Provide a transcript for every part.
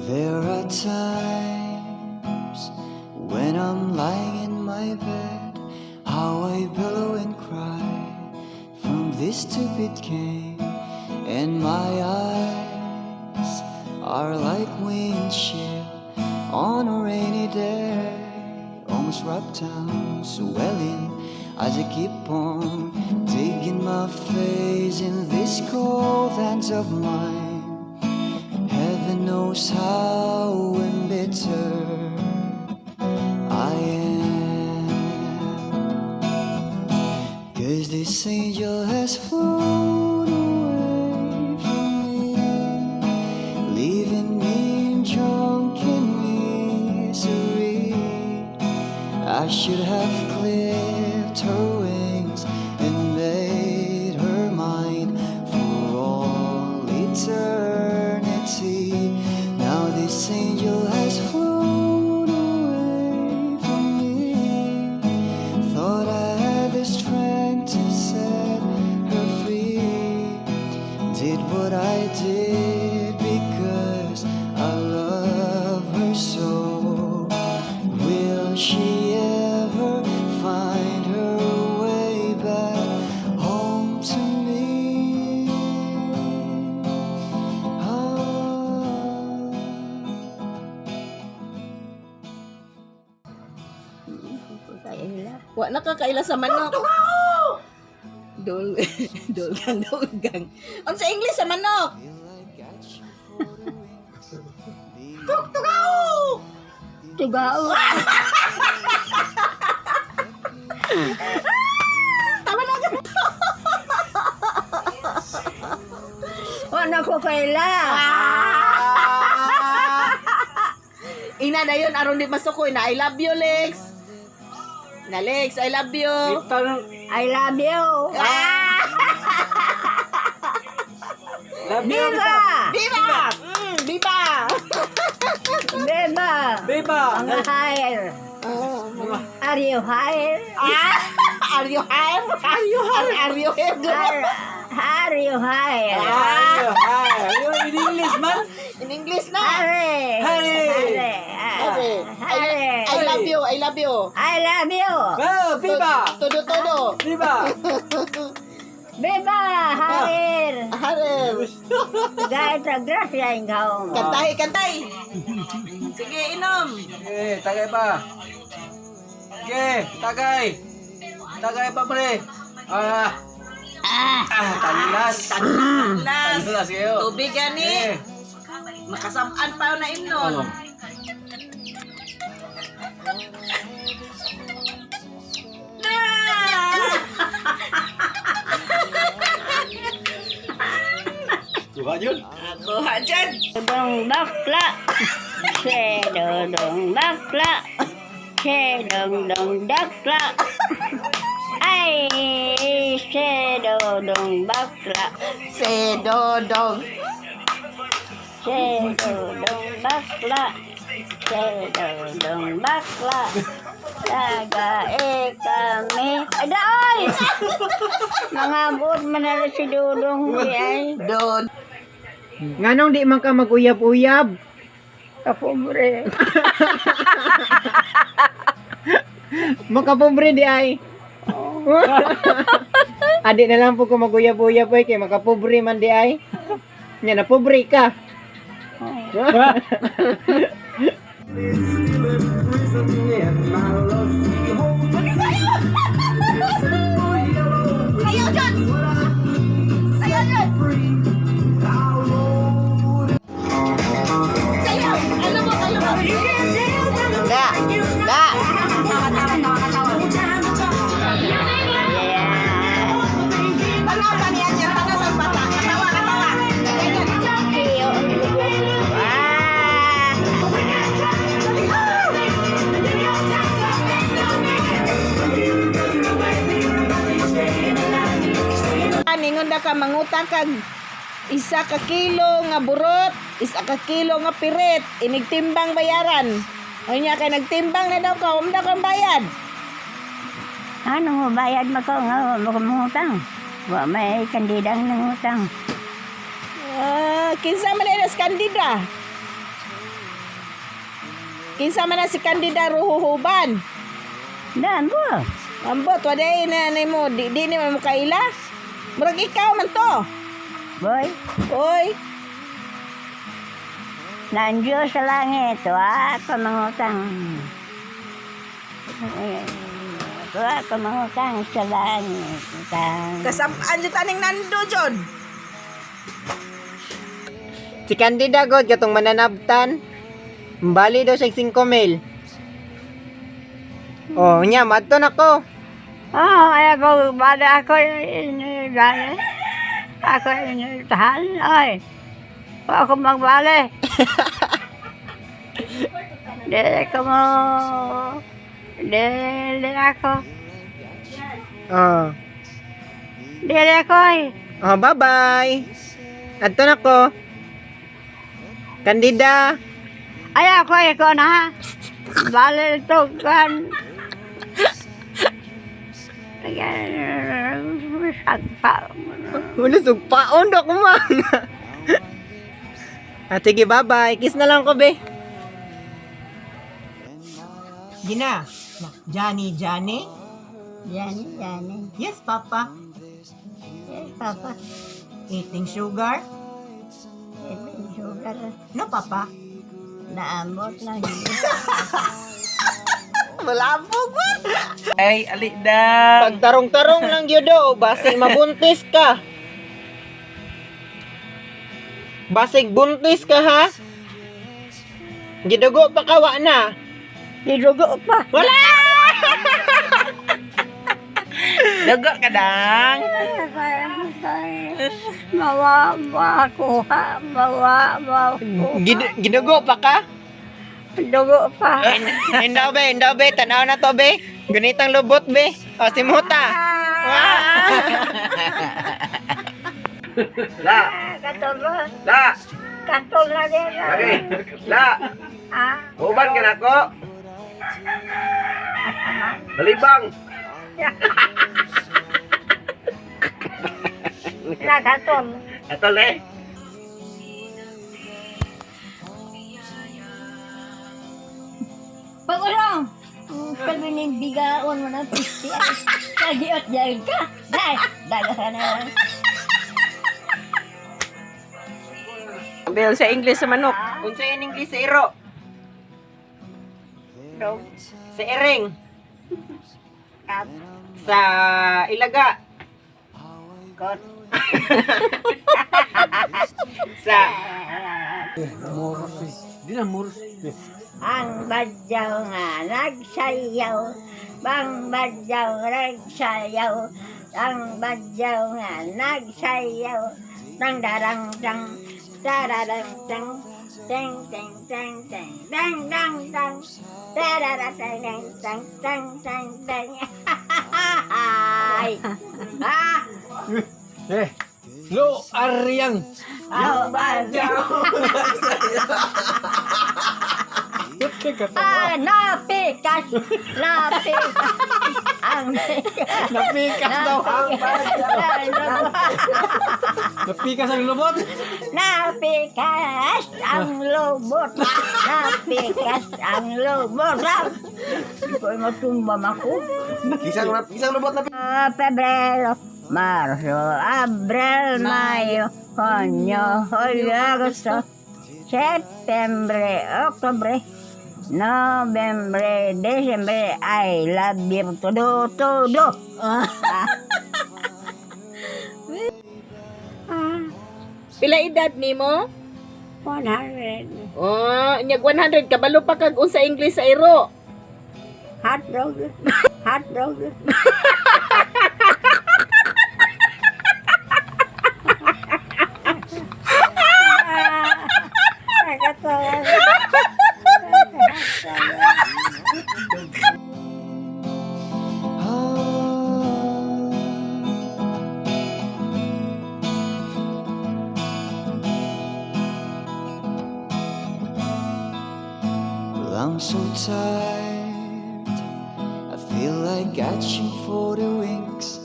There are times when I'm lying in my bed, how I pillow and cry from this stupid game, and my eyes are like windshield on a rainy day, almost rubbed down, swelling as I keep on digging my face in these cold hands of mine. Heaven knows how embittered I am, 'cause this angel has flown away from me, leaving me in drunken misery. I should have clipped her wings and made her mine for all eternity. Now this angel has flown away from me. Thought I had the strength to set her free. Did what I did because I love her so. Will she ever find her way back home to me? Wa nakakaila sa manok. Dol dolgang dolgang. Unsa English sa manok? Tugao. Tugao. Tama na ka. Wala ko kaila. Ina dayon aron di masukoy na I love you Lex. Na Lex, I love you. I love you. Viva! Viva! Viva! Viva! Viva! Ang higher. Are you higher? Are you high? Are you high? Are you high? Are you higher? In English, man. In English na. Hare! Hare! Hare! I love you. I love you. I love you. Oh, Viva! Todo. Viva! Viva! Higher! Harem. Gaya sa grasya ikaw. Kantay. Sige, inom. Tagay pa. Tagay. Tagay pa, pre. Tanlas. Tanlas kayo. Tubig gani. Makasamaan pa na imnon. Tuha yun. Kuha dyan. Dodong bakla. Dodong bakla. Dodong dakla. Ay, dodong bakla. Dodong. Dodong bakla. Dodong bakla. Tagae kami. Ada ay! Nangabot man na si Dodong ay. Dod. Nganong di man ka mag-uyab-uyab? Kapobre. Makapobre di ay. Adi na lang po ko mag-uyab-uyab ay kay makapobre man di ay. Nya na pobre ka. Ayaw dyan! Ayaw dyan! Sayaw! Alam mo! Da! Panasan yan yan! Panasan bata! Katawa! Ganyan! mangutang kag isa ka kilo nga burot, isa ka kilo nga pirit, inigtimbang bayaran. Unya kay nagtimbang na daw ka, umda kang bayad. Ano mo bayad mo ko nga mangutang? Wa may kandidang nangutang. Kinsa man na si kandida? Kinsa man na si kandida ruhuhuban? Dan po. Ambot, waday na mo, di ni mo kaila. Murag ikaw man to. Boy, Oy, nandiyo sa langit, wa ka mangutang. Wa ka mangutang sa langit. kasabaan si taning nando, John. Si Candida God katong mananabtan. Bali daw siya 5,000. Oh, nya madto na ko. Ay ako, bada ako inibali. Ako initahan, ay. Wa ako magbali. Dili ako. Oh. Dili ako, ay. Oh, bye-bye. Adto na ko. Candida. Ay ako, ikaw na. Bali ito, kan. Sagpa. Ulo sugpaon do ko man. Sige, bye-bye. Kiss na lang ko, be. Gina. Johnny. Yan. Yes, Papa. Yes, Papa. Eating sugar? Ito sugar. No, Papa. Naamot lang. Malabog ba? Ay, ali na. Pagtarong-tarong lang yun do. Basig mabuntis ka. Basig buntis ka, ha? Gidugo pa kawa na. Didugo pa. Wala! Daga ka dang. Mawa ko ha. Mawa ko. Gidugo pa ka? Dugo pa. Indaw be. Tanaw na to, be. Ganitang lubot, be. O, si Muta. La. Katol. La. Katol na din. Lagi. La. Ah. Uban ka na ko. Balibang. Nakatol. Ito le. Pag-urong! Sabi ng bigaon mo ng pisti. Nagiot dyan ka. Dahil, dagahan na lang. Bel sa English sa manok. Unsa in English sa iro? Dog. Sa iring. Kat. Sa ilaga. Kot. Sa Di na mur. Ang badyaw nga nagsayaw. Bang badyaw nagsayaw. Ang badyaw nga nagsayaw. Dang darang dang. Dararang dang. Dang dang dang dang. Dang dang dang. Dararang dang dang dang dang dang. Ay. Ah. Lo Aryang. Ang badyaw. Napikas! Napikas! Ang Napikas daw. Napikas ang lubot. Napikas ang lubot! Napikas ang lubot! Hindi ko matumba ako. Isang lubot na. Pebrero, Marso, Abril, Mayo, Junio, Julio, Agosto, Septembre, Oktubre, Novembre, Desembre, I love you todo. Pila edad nimo? 100. Oh, nyag 100 kabalo pa kag unsa English sa iro. Hot dog. Hot dog. I'm so tired. I feel like catching for the wings,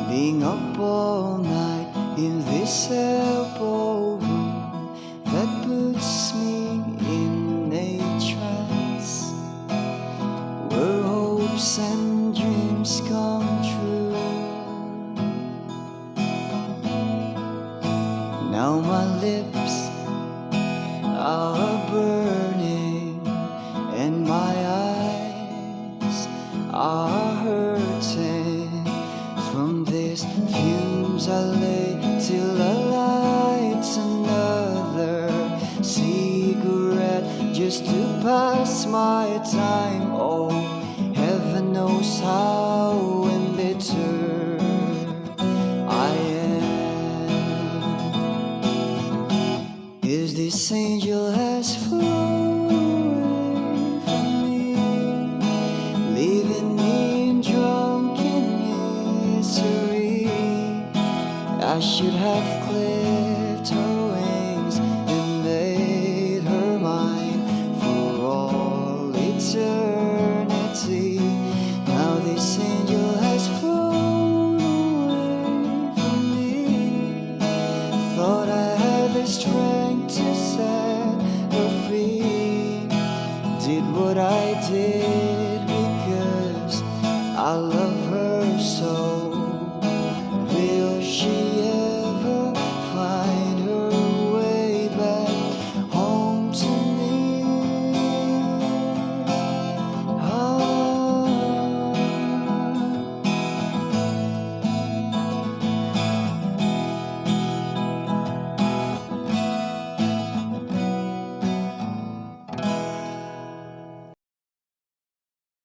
being up all night in this elbow room that puts me in a trance, where hopes and dreams come true. Now my lips are burning and my eyes are hurting from these fumes. I lay till I light another cigarette just to pass my time. Oh, heaven knows how embittered I am. Is this angel has flown from me, leaving me in drunken misery? I should have